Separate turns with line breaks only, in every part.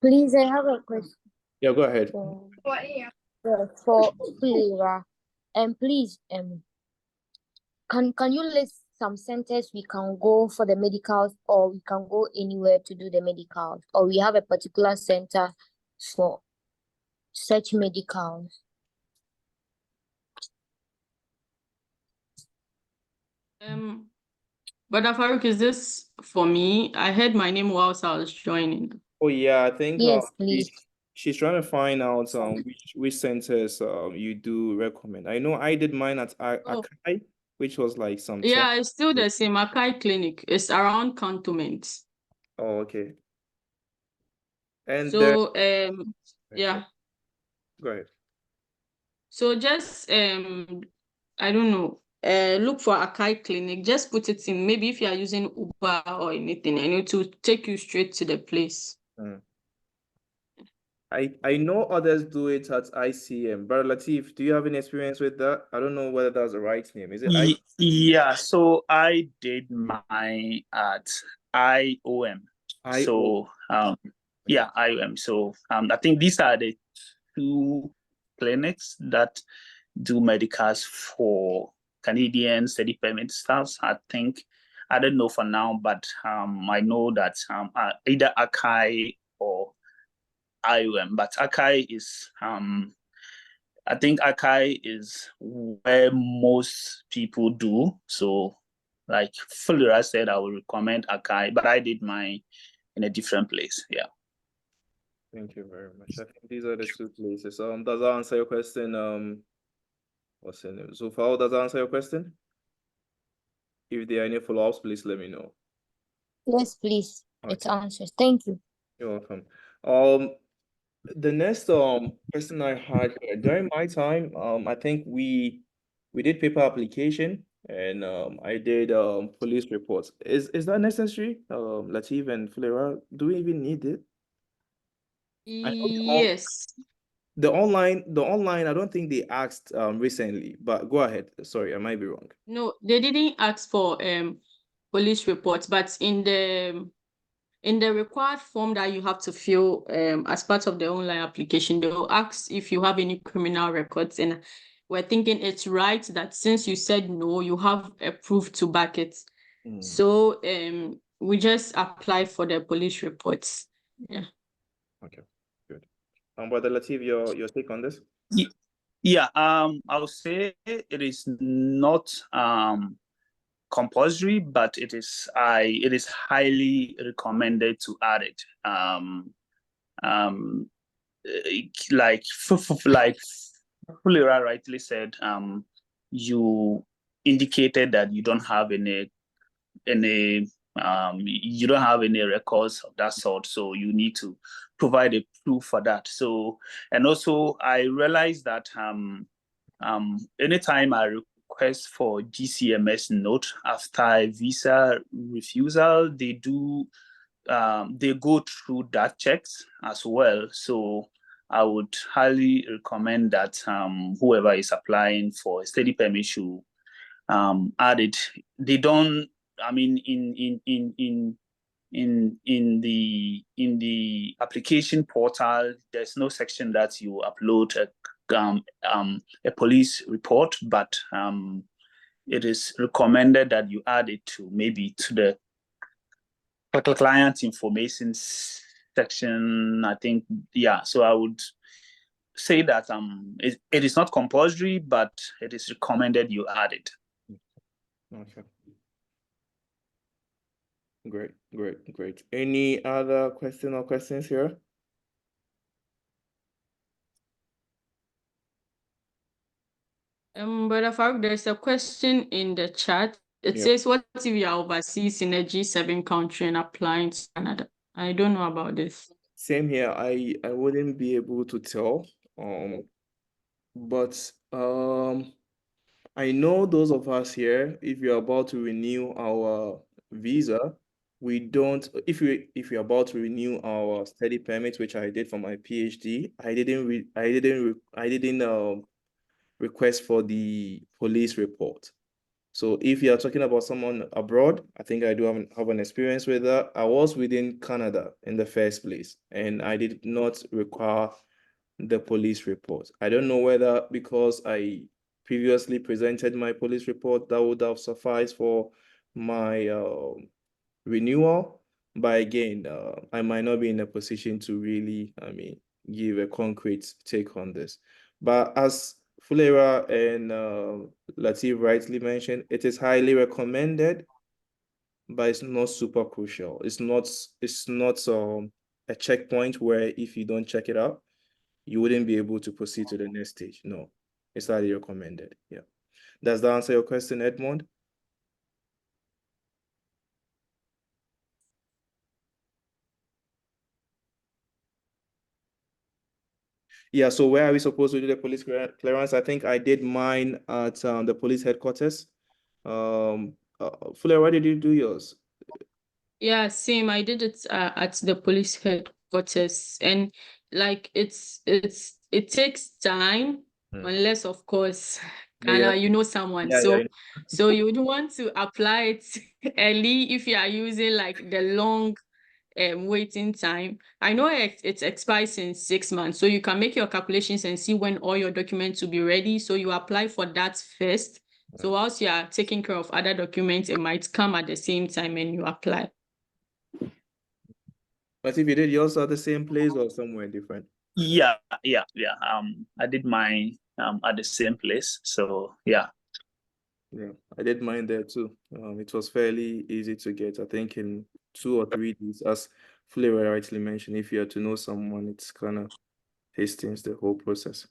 Please, I have a question
Yeah, go ahead.
for Fulera. And please, can you list some centers we can go for the medicals, or we can go anywhere to do the medicals, or we have a particular center for such medicals?
But Farouk, is this for me? I heard my name whilst I was joining.
Oh yeah, I think
Yes, please.
she's trying to find out which centers you do recommend. I know I did mine at Akai, which was like some 10.
Yeah, it's still the same. Akai Clinic. It's around Cantonment.
Oh, okay. And
so yeah.
Go ahead.
So just I don't know. Look for Akai Clinic. Just put it in. Maybe if you are using Uber or anything, and it will take you straight to the place.
I know others do it at ICM. But Latif, do you have any experience with that? I don't know whether that's the right name. Is it
Yeah, so I did mine at IOM. So yeah, IOM. So I think these are the two clinics that do medicals for Canadian study permit staffs. I think I don't know for now, but I know that either Akai or IOM, but Akai is I think Akai is where most people do. So like Fulera said, I would recommend Akai, but I did mine in a different place. Yeah.
Thank you very much. I think these are the two places. Does that answer your question? What's your name? So far, does that answer your question? If there are any follow-ups, please let me know.
Yes, please. It answers. Thank you.
You're welcome. The next question I had during my time, I think we did paper application, and I did police reports. Is that necessary? Latif and Fulera, do we even need it?
Yes.
The online, I don't think they asked recently, but go ahead. Sorry, I might be wrong.
No, they didn't ask for police reports, but in the required form that you have to fill as part of the online application, they will ask if you have any criminal records. And we're thinking it's right that since you said no, you have a proof to back it. So we just apply for the police reports. Yeah.
Okay, good. Brother Latif, your take on this?
Yeah, I would say it is not compulsory, but it is highly recommended to add it. Like Fulera rightly said, you indicated that you don't have any you don't have any records of that sort, so you need to provide a proof for that. So, and also I realized that anytime I request for GCMS note after visa refusal, they do they go through that checks as well. So I would highly recommend that whoever is applying for a study permit should add it. They don't. I mean, in the application portal, there's no section that you upload a police report, but it is recommended that you add it to maybe to the client information section. I think, yeah. So I would say that it is not compulsory, but it is recommended you add it.
Okay. Great. Any other questions here?
Brother Farouk, there's a question in the chat. It says, what if you are overseas in a G7 country and applying to Canada? I don't know about this.
Same here. I wouldn't be able to tell. But I know those of us here, if you're about to renew our visa, we don't. If you're about to renew our study permit, which I did for my PhD, I didn't request for the police report. So if you are talking about someone abroad, I think I do have an experience with that. I was within Canada in the first place, and I did not require the police report. I don't know whether because I previously presented my police report that would have sufficed for my renewal, but again, I might not be in a position to really, give a concrete take on this. But as Fulera and Latif rightly mentioned, it is highly recommended, but it's not super crucial. It's not a checkpoint where if you don't check it out, you wouldn't be able to proceed to the next stage. No, it's highly recommended. Yeah. Does that answer your question, Edmond? Yeah, so where are we supposed to do the police clearance? I think I did mine at the police headquarters. Fuller, where did you do yours?
Yeah, same. I did it at the police headquarters, and like it takes time, unless of course,
Yeah,
you know someone.
yeah,
So
yeah.
so you would want to apply it early if you are using like the long waiting time. I know it expires in 6 months, so you can make your calculations and see when all your documents will be ready. So you apply for that first. So whilst you are taking care of other documents, it might come at the same time and you apply.
But if you did yours at the same place or somewhere different?
Yeah. I did mine at the same place. So yeah.
Yeah, I did mine there too. It was fairly easy to get. I think in 2 or 3 days, as Fulera rightly mentioned, if you had to know someone, it's kind of hastens the whole process.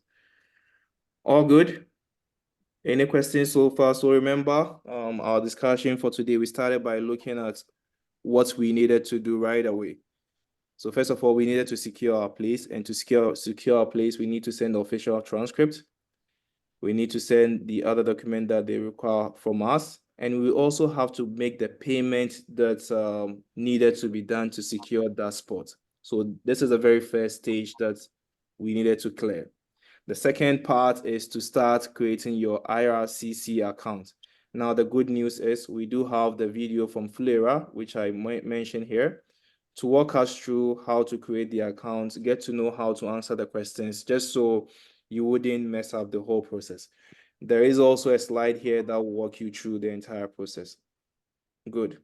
All good? Any questions so far? So remember, our discussion for today, we started by looking at what we needed to do right away. So first of all, we needed to secure our place, and to secure our place, we need to send the official transcript. We need to send the other document that they require from us, and we also have to make the payment that's needed to be done to secure that spot. So this is the very first stage that we needed to clear. The second part is to start creating your IRCC account. Now, the good news is we do have the video from Fulera, which I mentioned here, to walk us through how to create the account, get to know how to answer the questions, just so you wouldn't mess up the whole process. There is also a slide here that will walk you through the entire process. Good.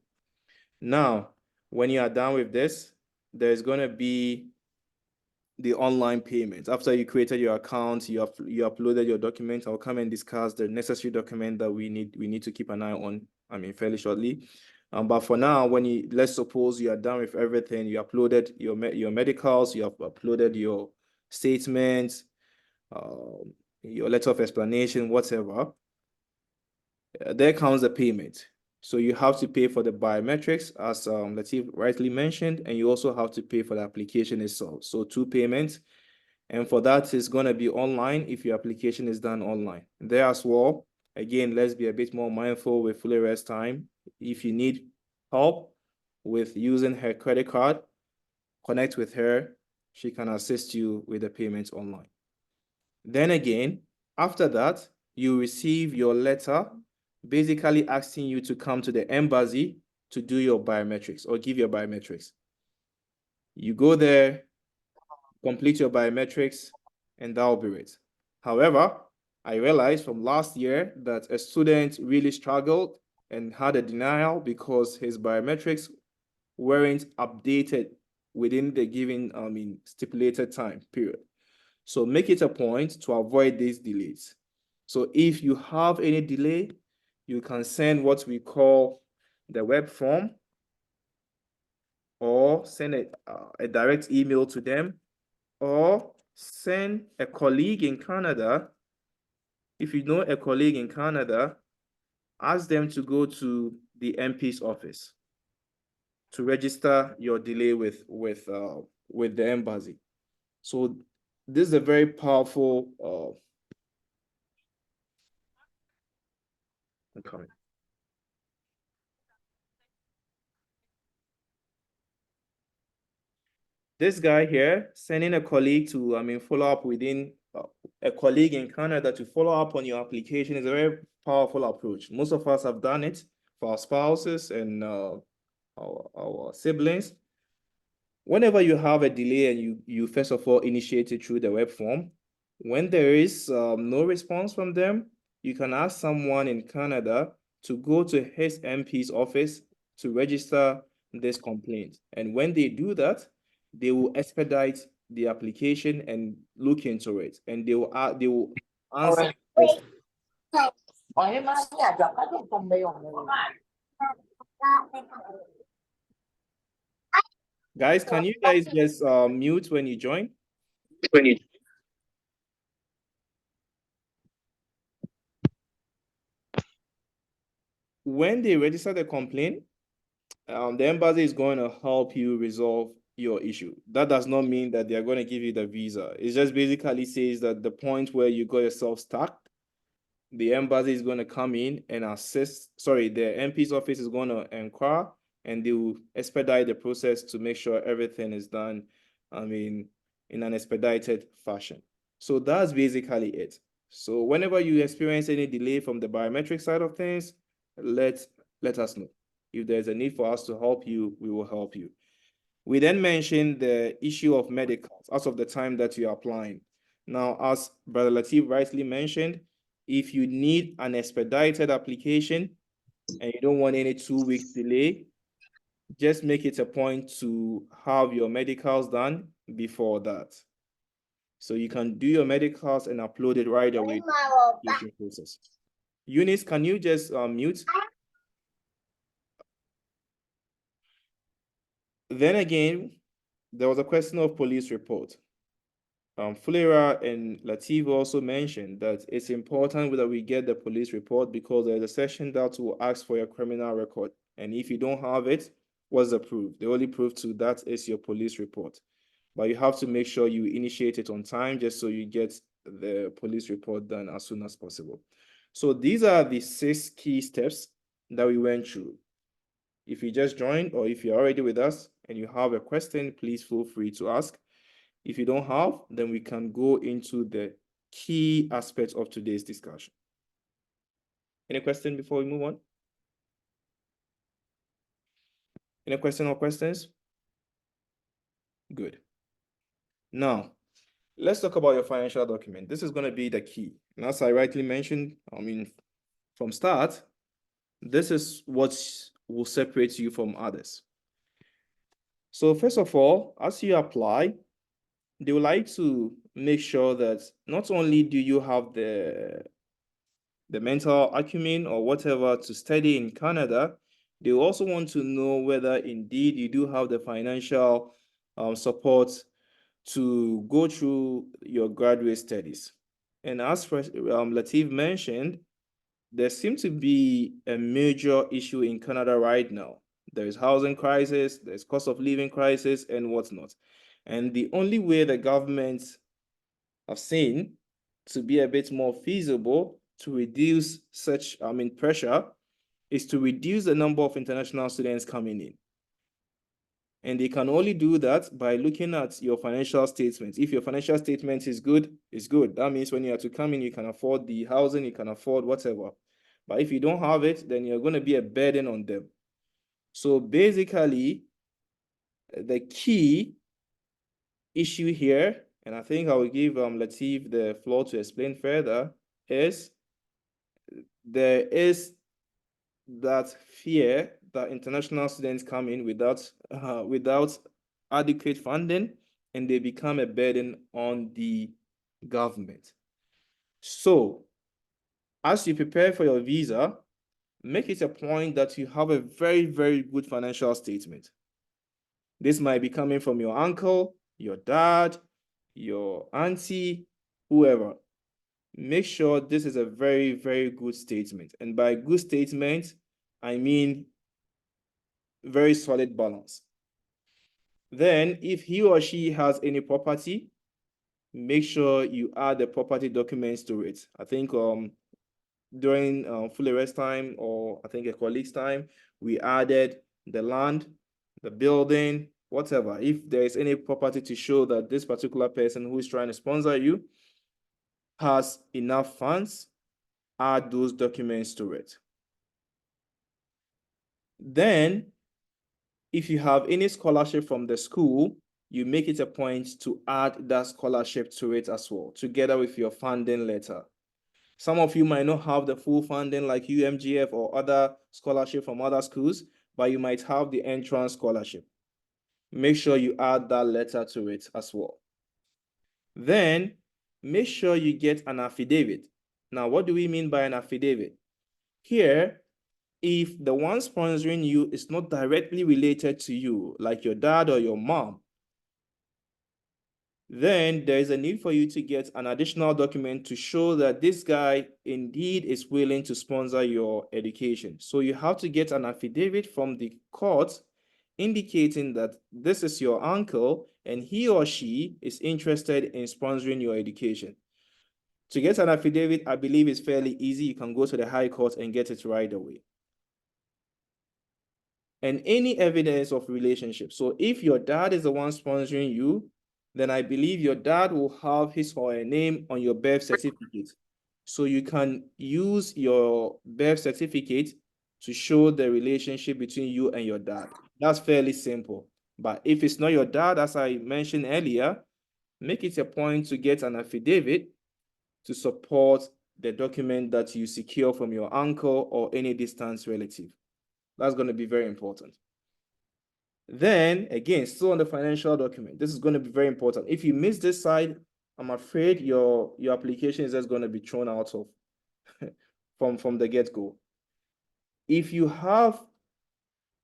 Now, when you are done with this, there's going to be the online payments. After you created your account, you uploaded your documents. I'll come and discuss the necessary document that we need to keep an eye on, fairly shortly. But for now, let's suppose you are done with everything, you uploaded your medicals, you have uploaded your statements, your letter of explanation, whatever. There comes the payment. So you have to pay for the biometrics, as Latif rightly mentioned, and you also have to pay for the application itself. So 2 payments. And for that, it's going to be online if your application is done online. There as well, again, let's be a bit more mindful with Fulera's time. If you need help with using her credit card, connect with her. She can assist you with the payments online. Then again, after that, you receive your letter basically asking you to come to the embassy to do your biometrics or give your biometrics. You go there, complete your biometrics, and that will be it. However, I realized from last year that a student really struggled and had a denial because his biometrics weren't updated within the given stipulated time period. So make it a point to avoid these delays. So if you have any delay, you can send what we call the web form, or send a direct email to them, or send a colleague in Canada. If you know a colleague in Canada, ask them to go to the MP's office to register your delay with the embassy. So this is a very powerful comment. This guy here sending a colleague to follow up within a colleague in Canada to follow up on your application is a very powerful approach. Most of us have done it for our spouses and our siblings. Whenever you have a delay and you first of all initiate it through the web form, when there is no response from them, you can ask someone in Canada to go to his MP's office to register this complaint. And when they do that, they will expedite the application and look into it. And they will answer questions. Guys, can you guys just mute when you join? When they register the complaint, the embassy is going to help you resolve your issue. That does not mean that they are going to give you the visa. It just basically says that the point where you got yourself stuck, the embassy is going to come in and assist. Sorry, the MP's office is going to inquire and they will expedite the process to make sure everything is done, in an expedited fashion. So that's basically it. So whenever you experience any delay from the biometric side of things, let us know. If there's a need for us to help you, we will help you. We then mentioned the issue of medicals as of the time that you're applying. Now, as Brother Latif rightly mentioned, if you need an expedited application and you don't want any 2 weeks delay, just make it a point to have your medicals done before that. So you can do your medicals and upload it right away to the application process. Eunice, can you just mute? Then again, there was a question of police report. Fulera and Latif also mentioned that it's important that we get the police report because there's a section that will ask for your criminal record. And if you don't have it, what's the proof? The only proof to that is your police report. But you have to make sure you initiate it on time just so you get the police report done as soon as possible. So these are the 6 key steps that we went through. If you just joined or if you're already with us and you have a question, please feel free to ask. If you don't have, then we can go into the key aspects of today's discussion. Any question before we move on? Any question or questions? Good. Now, let's talk about your financial document. This is going to be the key. And as I rightly mentioned, from start, this is what will separate you from others. So first of all, as you apply, they would like to make sure that not only do you have the mental acumen or whatever to study in Canada, they also want to know whether indeed you do have the financial support to go through your graduate studies. And as Latif mentioned, there seems to be a major issue in Canada right now. There's housing crisis, there's cost of living crisis and whatnot. And the only way the government have seen to be a bit more feasible to reduce such pressure is to reduce the number of international students coming in. And they can only do that by looking at your financial statements. If your financial statement is good, it's good. That means when you have to come in, you can afford the housing, you can afford whatever. But if you don't have it, then you're going to be a burden on them. So basically, the key issue here, and I think I will give Latif the floor to explain further, is there is that fear that international students come in without adequate funding and they become a burden on the government. So as you prepare for your visa, make it a point that you have a very, very good financial statement. This might be coming from your uncle, your dad, your auntie, whoever. Make sure this is a very, very good statement. And by good statement, I mean very solid balance. Then if he or she has any property, make sure you add the property documents to it. I think during Fulera's time, or I think a colleague's time, we added the land, the building, whatever. If there is any property to show that this particular person who is trying to sponsor you has enough funds, add those documents to it. Then, if you have any scholarship from the school, you make it a point to add that scholarship to it as well, together with your funding letter. Some of you might not have the full funding like UMGF or other scholarship from other schools, but you might have the entrance scholarship. Make sure you add that letter to it as well. Then make sure you get an affidavit. Now, what do we mean by an affidavit? Here, if the one sponsoring you is not directly related to you, like your dad or your mom, then there is a need for you to get an additional document to show that this guy indeed is willing to sponsor your education. So you have to get an affidavit from the court indicating that this is your uncle and he or she is interested in sponsoring your education. To get an affidavit, I believe is fairly easy. You can go to the High Court and get it right away. And any evidence of relationship. So if your dad is the one sponsoring you, then I believe your dad will have his or her name on your birth certificate. So you can use your birth certificate to show the relationship between you and your dad. That's fairly simple. But if it's not your dad, as I mentioned earlier, make it a point to get an affidavit to support the document that you secure from your uncle or any distant relative. That's going to be very important. Then again, still on the financial document, this is going to be very important. If you miss this side, I'm afraid your application is just going to be thrown out of from the get-go. If you have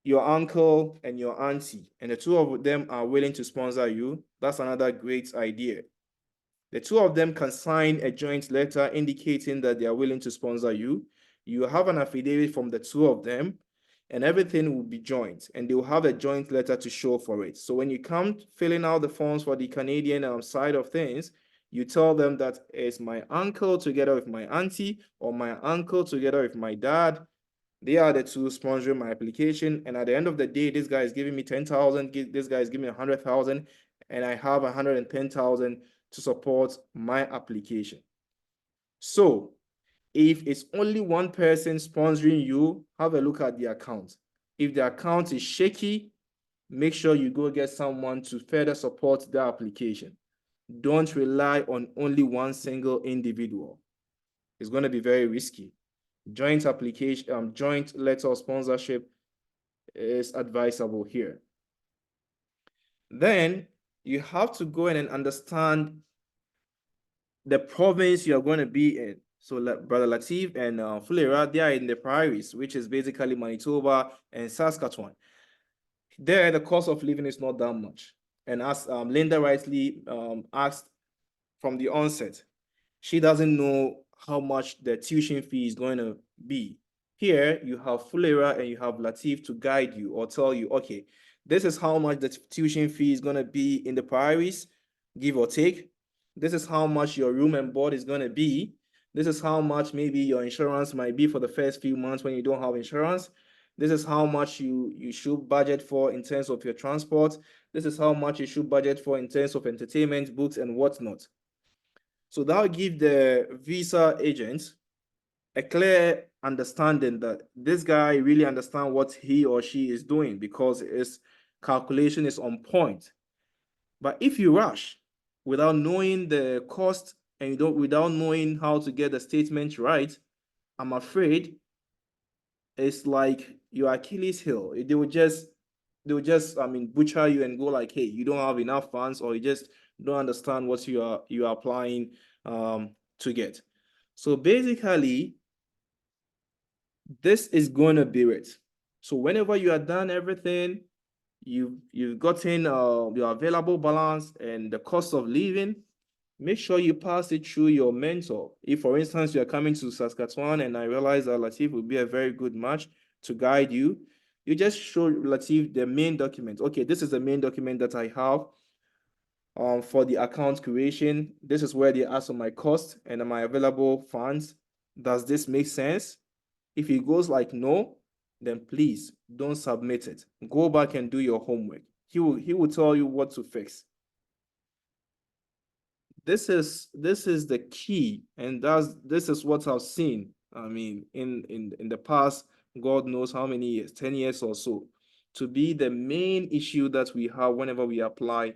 your uncle and your auntie, and the two of them are willing to sponsor you, that's another great idea. The two of them can sign a joint letter indicating that they are willing to sponsor you. You have an affidavit from the two of them, and everything will be joint, and they will have a joint letter to show for it. So when you come filling out the forms for the Canadian side of things, you tell them that it's my uncle together with my auntie, or my uncle together with my dad. They are the two sponsoring my application, and at the end of the day, this guy is giving me 10,000, this guy is giving me 100,000, and I have 110,000 to support my application. So if it's only one person sponsoring you, have a look at the account. If the account is shaky, make sure you go get someone to further support the application. Don't rely on only one single individual. It's going to be very risky. Joint application, joint letter of sponsorship is advisable here. Then you have to go in and understand the province you are going to be in. So Brother Latif and Fulera, they are in the prairies, which is basically Manitoba and Saskatchewan. There, the cost of living is not that much. And as Linda rightly asked from the onset, she doesn't know how much the tuition fee is going to be. Here, you have Fulera and you have Latif to guide you or tell you, okay, this is how much the tuition fee is going to be in the prairies, give or take. This is how much your room and board is going to be. This is how much maybe your insurance might be for the first few months when you don't have insurance. This is how much you should budget for in terms of your transport. This is how much you should budget for in terms of entertainment, books, and whatnot. So that will give the visa agent a clear understanding that this guy really understands what he or she is doing because his calculation is on point. But if you rush without knowing the cost and without knowing how to get the statement right, I'm afraid it's like your Achilles heel. They will just butcher you and go like, hey, you don't have enough funds, or you just don't understand what you are applying to get. So basically, this is going to be it. So whenever you are done everything, you've gotten your available balance and the cost of living, make sure you pass it through your mentor. If, for instance, you are coming to Saskatchewan and I realize that Latif would be a very good match to guide you, you just show Latif the main document. Okay, this is the main document that I have for the account creation. This is where they ask for my cost and my available funds. Does this make sense? If he goes like no, then please don't submit it. Go back and do your homework. He will tell you what to fix. this is the key, and this is what I've seen. I mean, in the past, God knows how many years, 10 years or so, to be the main issue that we have whenever we apply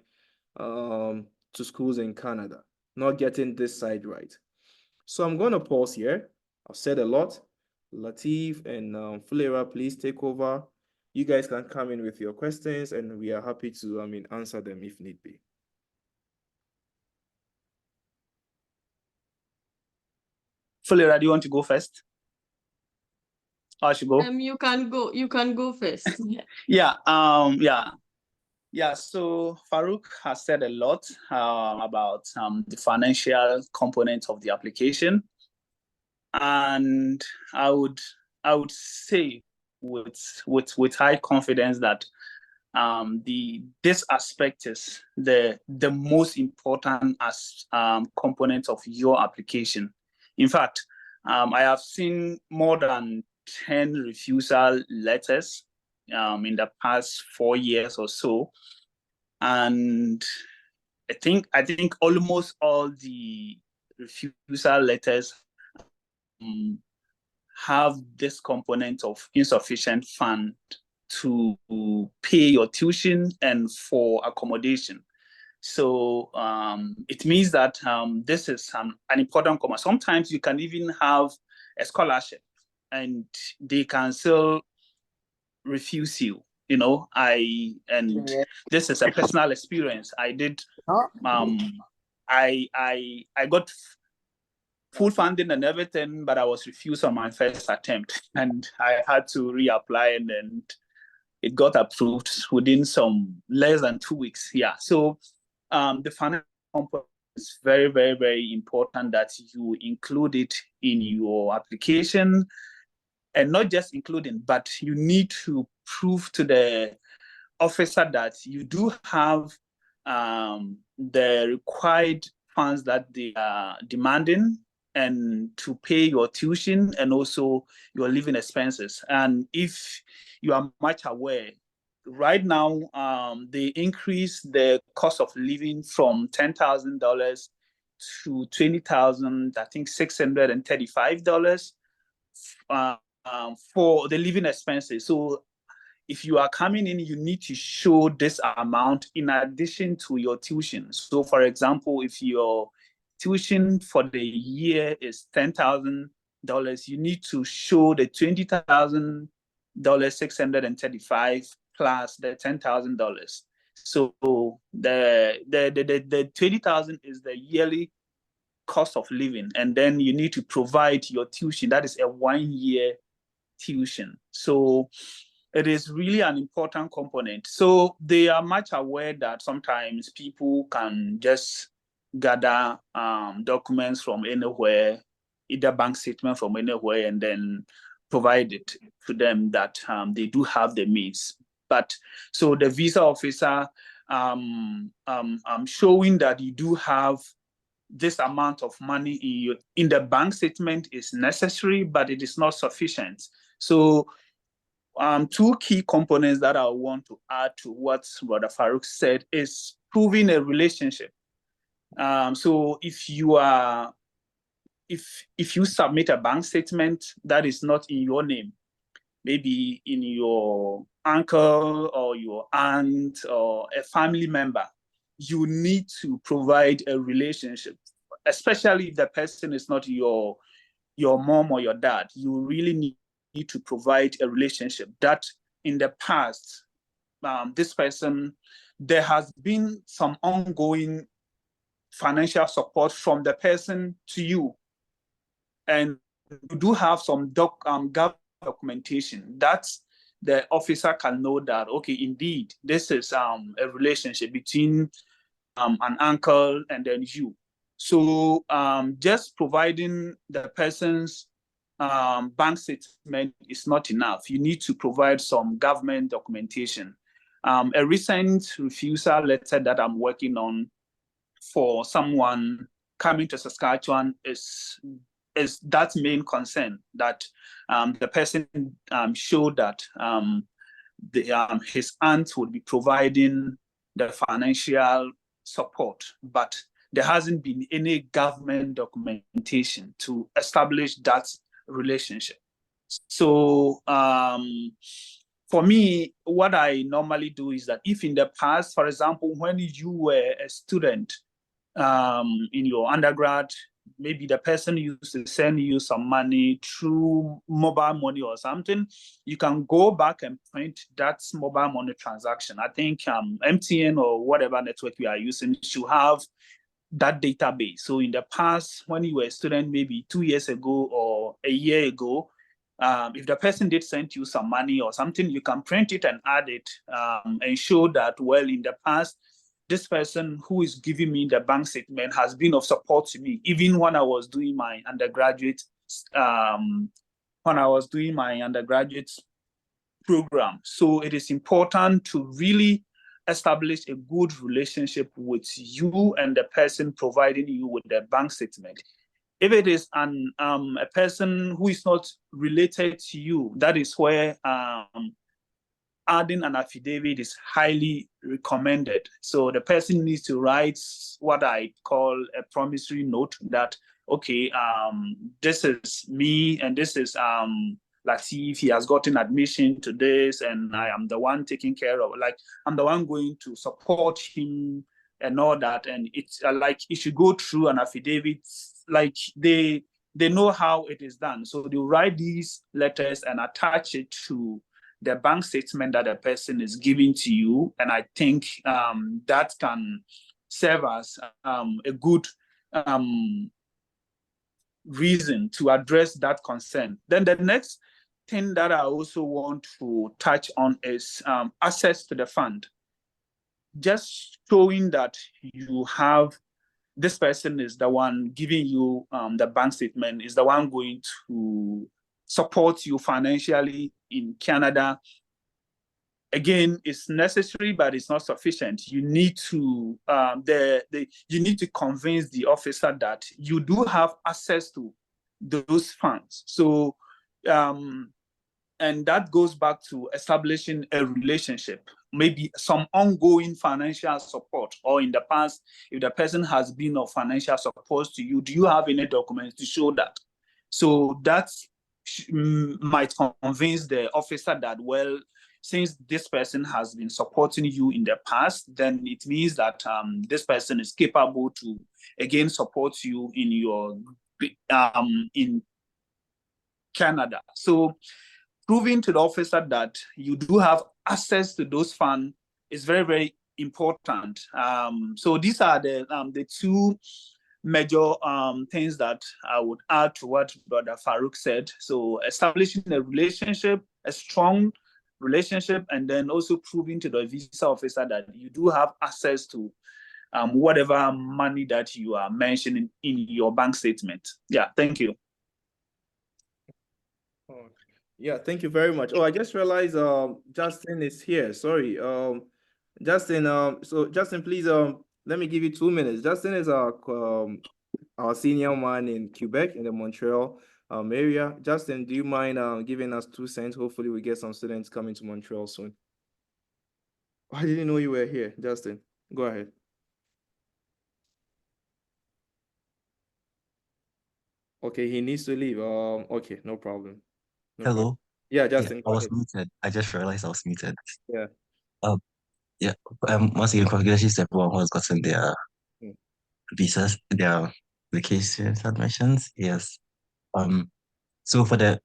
to schools in Canada, not getting this side right. So I'm going to pause here. I've said a lot. Latif and Fulera, please take over. You guys can come in with your questions, and we are happy to, answer them if need be.
Fulera, do you want to go first? I should go.
You can go. You can go first.
Yeah. So Farouk has said a lot about the financial component of the application, and I would say with high confidence that this aspect is the most important as component of your application. In fact, I have seen more than 10 refusal letters in the past 4 years or so, and I think almost all the refusal letters have this component of insufficient fund to pay your tuition and for accommodation. So it means that this is an important component. Sometimes you can even have a scholarship and they can still refuse you. This is a personal experience. I did. I got full funding and everything, but I was refused on my first attempt, and I had to reapply, and then it got approved within some less than 2 weeks. Yeah. So the financial component is very, very, very important that you include it in your application, and not just including, but you need to prove to the officer that you do have the required funds that they are demanding, and to pay your tuition and also your living expenses. And if you are much aware, right now they increase the cost of living from $10,000 to $20,000, I think $635 for the living expenses. So if you are coming in, you need to show this amount in addition to your tuition. So for example, if your tuition for the year is $10,000, you need to show the $20,635 plus the $10,000. So the $20,000 is the yearly cost of living, and then you need to provide your tuition. That is a 1-year tuition. So it is really an important component. So they are much aware that sometimes people can just gather documents from anywhere, either bank statement from anywhere, and then provide it to them that they do have the means. But so the visa officer showing that you do have this amount of money in the bank statement is necessary, but it is not sufficient. So 2 key components that I want to add to what Brother Farouk said is proving a relationship. So if you submit a bank statement that is not in your name, maybe in your uncle or your aunt or a family member, you need to provide a relationship, especially if the person is not your mom or your dad. You really need to provide a relationship that in the past, this person, there has been some ongoing financial support from the person to you, and you do have some documentation that the officer can know that, okay, indeed, this is a relationship between an uncle and then you. So just providing the person's bank statement is not enough. You need to provide some government documentation. A recent refusal letter that I'm working on for someone coming to Saskatchewan is that main concern, that the person showed that his aunt would be providing the financial support, but there hasn't been any government documentation to establish that relationship. So for me, what I normally do is that if in the past, for example, when you were a student in your undergrad, maybe the person used to send you some money through mobile money or something, you can go back and print that mobile money transaction. I think MTN or whatever network you are using should have that database. So in the past, when you were a student, maybe 2 years ago or a year ago, if the person did send you some money or something, you can print it and add it and show that, well, in the past, this person who is giving me the bank statement has been of support to me, even when I was doing my undergraduate program. So it is important to really establish a good relationship with you and the person providing you with the bank statement. If it is a person who is not related to you, that is where adding an affidavit is highly recommended. So the person needs to write what I call a promissory note that, okay, this is me and this is Latif, he has gotten admission to this and I am the one taking care of, like, I'm the one going to support him and all that. And it's like, it should go through an affidavit, like they know how it is done. So they write these letters and attach it to the bank statement that the person is giving to you. And I think that can serve as a good reason to address that concern. Then the next thing that I also want to touch on is access to the fund. Just showing that you have, this person is the one giving you the bank statement, is the one going to support you financially in Canada. Again, it's necessary, but it's not sufficient. You need to you need to convince the officer that you do have access to those funds. So, and that goes back to establishing a relationship, maybe some ongoing financial support, or in the past, if the person has been of financial support to you, do you have any documents to show that? So that might convince the officer that, well, since this person has been supporting you in the past, then it means that this person is capable to again support you in your in Canada. So proving to the officer that you do have access to those funds is very, very important. So these are the two major things that I would add to what Brother Farouk said. So establishing a relationship, a strong relationship, and then also proving to the visa officer that you do have access to whatever money that you are mentioning in your bank statement. Yeah, thank you.
Oh, yeah, thank you very much. Oh, I just realized Justin is here. Sorry. Justin, so Justin, please let me give you 2 minutes. Justin is our senior man in Quebec, in the Montreal area. Justin, do you mind giving us 2 cents? Hopefully we get some students coming to Montreal soon. I didn't know you were here, Justin. Go ahead. Okay, he needs to leave. Okay, no problem. No
Hello.
problem. Yeah, Justin,
I
go
was
ahead.
muted. I just realized I was muted.
Yeah.
Yeah. Once again, congratulations to everyone who has gotten their
Mm.
visas, their applications, admissions. Yes. So for the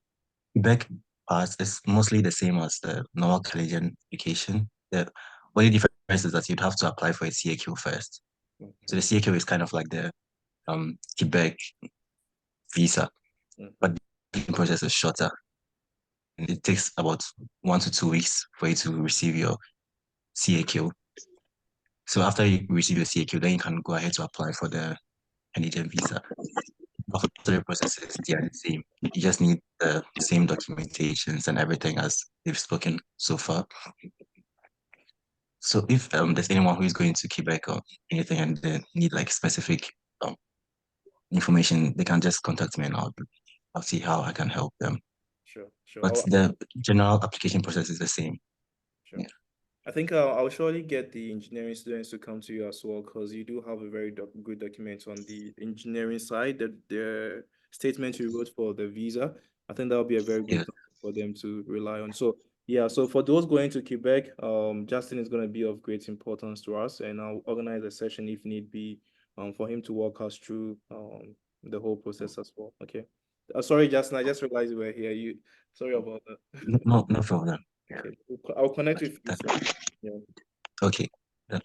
Quebec part, it's mostly the same as the normal Canadian application. The only difference is that you'd have to apply for a CAQ first. So the CAQ is kind of like the Quebec visa, but the process is shorter. And it takes about 1 to 2 weeks for you to receive your CAQ. So after you receive your CAQ, then you can go ahead to apply for the Canadian visa. After the processes, they are the same. You just need the same documentations and everything as they've spoken so far. So if there's anyone who is going to Quebec or anything and they need like specific information, they can just contact me and I'll see how I can help them.
Sure.
But the general application process is the same.
Sure.
Yeah.
I think I'll surely get the engineering students to come to you as well, because you do have a very good document on the engineering side, the statement you wrote for the visa. I think that'll be a very good
Yeah.
topic for them to rely on. So yeah, so for those going to Quebec, Justin is going to be of great importance to us, and I'll organize a session if need be, for him to walk us through the whole process as well. Okay. Sorry, Justin, I just realized you were here. Sorry about that.
No problem.
Okay, I'll connect with you
That-
soon. Yeah.
Okay.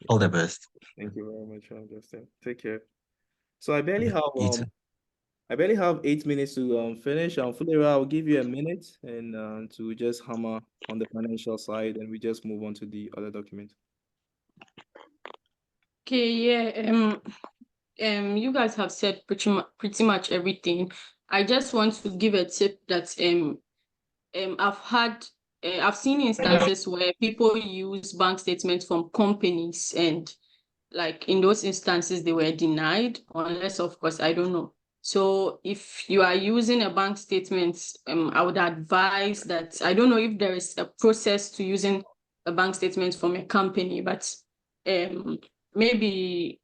All the best.
Thank you very much, Justin. Take care. So I barely
Yeah,
have
you too.
8 minutes to finish. Fulera, I'll give you a minute and to just hammer on the financial side, and we just move on to the other document.
Okay, yeah. You guys have said pretty much everything. I just want to give a tip that I've seen instances where people use bank statements from companies, and like in those instances they were denied, unless of course I don't know. So if you are using a bank statement, I would advise that, I don't know if there is a process to using a bank statement from a company, but maybe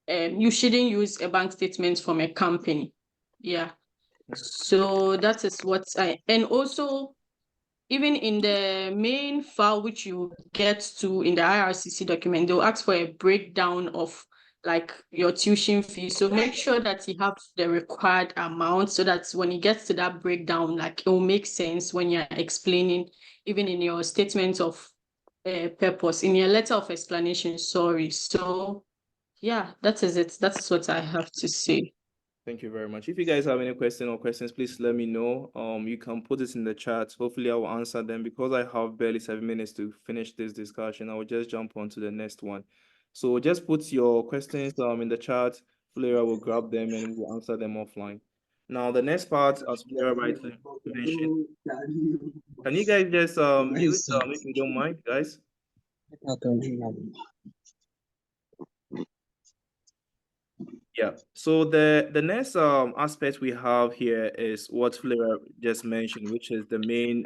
you shouldn't use a bank statement from a company. Yeah. So that is what and also, even in the main file which you get to in the IRCC document, they'll ask for a breakdown of like your tuition fee. So make sure that you have the required amount, so that when you get to that breakdown, like it will make sense when you're explaining, even in your statement of purpose, in your letter of explanation, sorry. So yeah, that is it. That's what I have to say.
Thank you very much. If you guys have any questions, please let me know. You can put it in the chat. Hopefully I will answer them. Because I have barely 7 minutes to finish this discussion, I will just jump on to the next one. So just put your questions in the chat. Fulera will grab them and we'll answer them offline. Now the next part, as Fulera rightly mentioned, can you guys just mute if you don't mind, guys? Yeah. So the next aspect we have here is what Fulera just mentioned, which is the main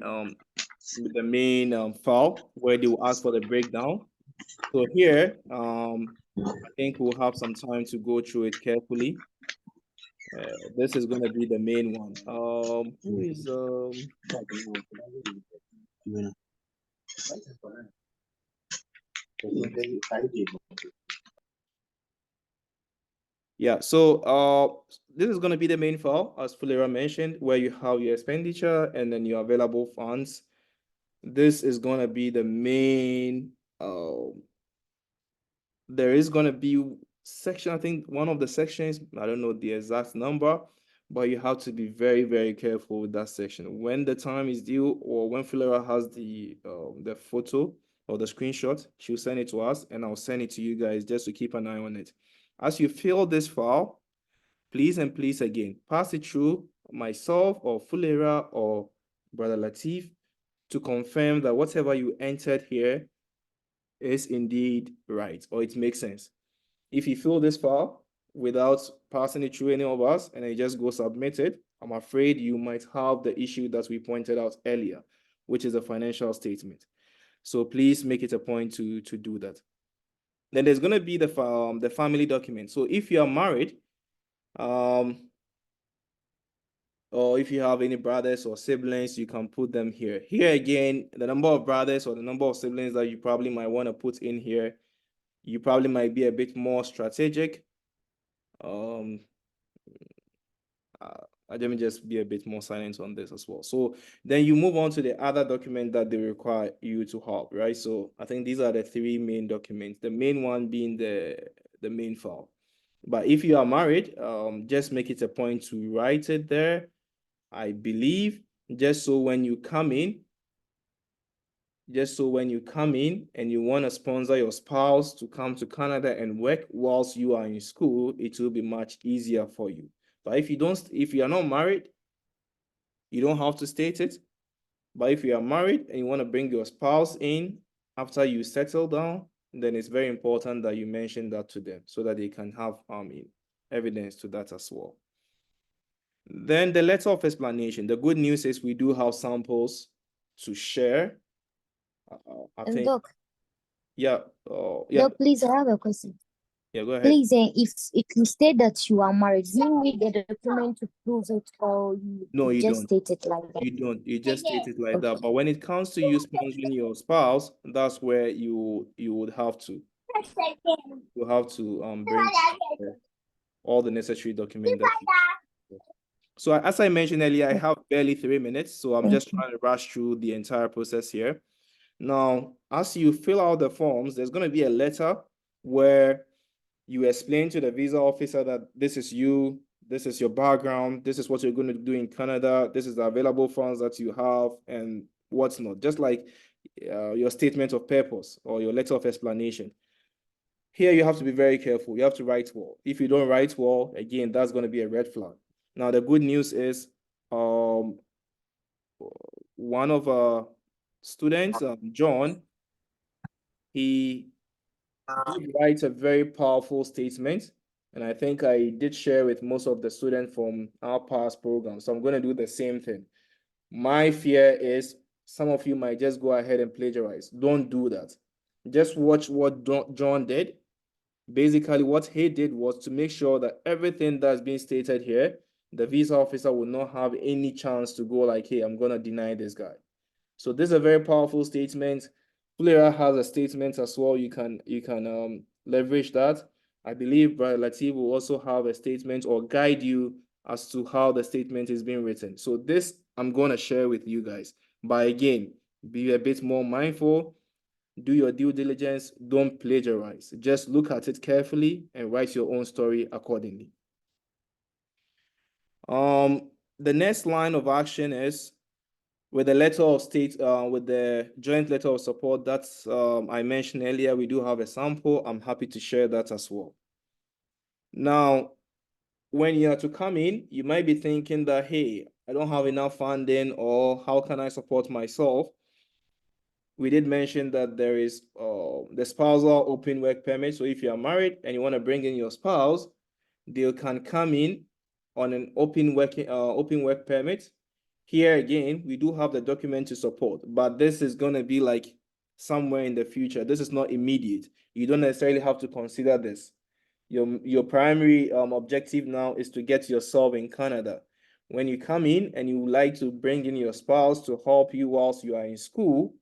file where they will ask for the breakdown. So here I think we'll have some time to go through it carefully. This is going to be the main one. Who is Yeah, so this is going to be the main file, as Fulera mentioned, where you have your expenditure and then your available funds. This is going to be the main, there is going to be section, I think one of the sections, I don't know the exact number, but you have to be very, very careful with that section. When the time is due, or when Fulera has the photo or the screenshot, she'll send it to us and I'll send it to you guys just to keep an eye on it. As you fill this file, please and please again, pass it through myself or Fulera or Brother Latif to confirm that whatever you entered here is indeed right, or it makes sense. If you fill this file without passing it through any of us and it just go submitted, I'm afraid you might have the issue that we pointed out earlier, which is a financial statement. So please make it a point to do that. Then there's going to be the family document. So if you are married, or if you have any brothers or siblings, you can put them here. Here again, the number of brothers or the number of siblings that you probably might want to put in here, you probably might be a bit more strategic. Let me just be a bit more silent on this as well. So then you move on to the other document that they require you to have, right? So I think these are the three main documents, the main one being the main file. But if you are married, just make it a point to write it there, I believe, just so when you come in and you want to sponsor your spouse to come to Canada and work whilst you are in school, it will be much easier for you. But if you are not married, you don't have to state it. But if you are married and you want to bring your spouse in after you settle down, then it's very important that you mention that to them so that they can have evidence to that as well. Then the letter of explanation. The good news is we do have samples to share. I
And
think.
Doc,
Yeah.
No, please, I have a question.
Yeah, go ahead.
Please, if you state that you are married, do you need a document to prove it, or
No, you
just
don't.
state it like that?
You don't. You just state it like that.
Okay.
But when it comes to you sponsoring your spouse, that's where you would have to bring all the necessary document that you. So as I mentioned earlier, I have barely 3 minutes, so I'm just trying to rush through the entire process here. Now, as you fill out the forms, there's going to be a letter where you explain to the visa officer that this is you, this is your background, this is what you're going to do in Canada, this is the available funds that you have, and what's not. Just like your statement of purpose or your letter of explanation. Here, you have to be very careful. You have to write well. If you don't write well, again, that's going to be a red flag. Now, the good news is one of our students, John, he did write a very powerful statement. And I think I did share with most of the students from our past program. So I'm going to do the same thing. My fear is some of you might just go ahead and plagiarize. Don't do that. Just watch what John did. Basically, what he did was to make sure that everything that's being stated here, the visa officer will not have any chance to go like, hey, I'm going to deny this guy. So this is a very powerful statement. Fulera has a statement as well. You can leverage that. I believe Brother Latif will also have a statement or guide you as to how the statement is being written. So this I'm going to share with you guys. But again, be a bit more mindful. Do your due diligence. Don't plagiarize. Just look at it carefully and write your own story accordingly. The next line of action is with the letter of state, with the joint letter of support that I mentioned earlier. We do have a sample. I'm happy to share that as well. Now, when you are to come in, you might be thinking that, hey, I don't have enough funding, or how can I support myself? We did mention that there is the spousal open work permit. So if you are married and you want to bring in your spouse, they can come in on an open work permit. Here again, we do have the document to support, but this is going to be like somewhere in the future. This is not immediate. You don't necessarily have to consider this. Your primary objective now is to get yourself in Canada. When you come in and you would like to bring in your spouse to help you whilst you are in school,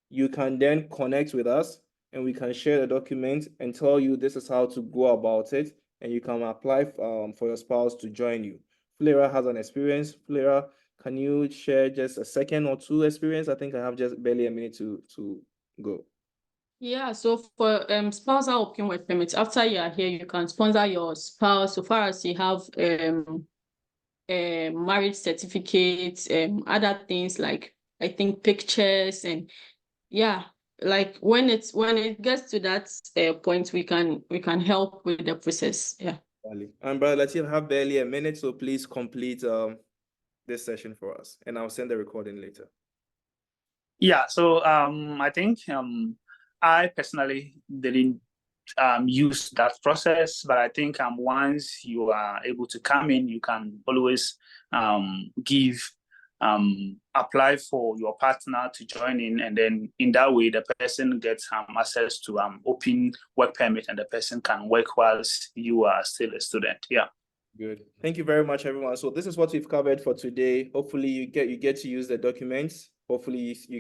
you can then connect with us and we can share the document and tell you this is how to go about it, and you can apply for your spouse to join you. Fulera has an experience. Fulera, can you share just a second or two experience? I think I have just barely a minute to go.
Yeah, so for spousal open work permits, after you are here, you can sponsor your spouse so far as you have marriage certificates, other things like I think pictures, and yeah, like when it gets to that point, we can help with the process. Yeah.
And Brother Latif, have barely a minute, so please complete this session for us, and I'll send the recording later.
Yeah, so I think I personally didn't use that process, but I think once you are able to come in, you can always apply for your partner to join in, and then in that way the person gets access to open work permit, and the person can work whilst you are still a student. Yeah.
Good. Thank you very much, everyone. So this is what we've covered for today. Hopefully you get to use the documents. Hopefully you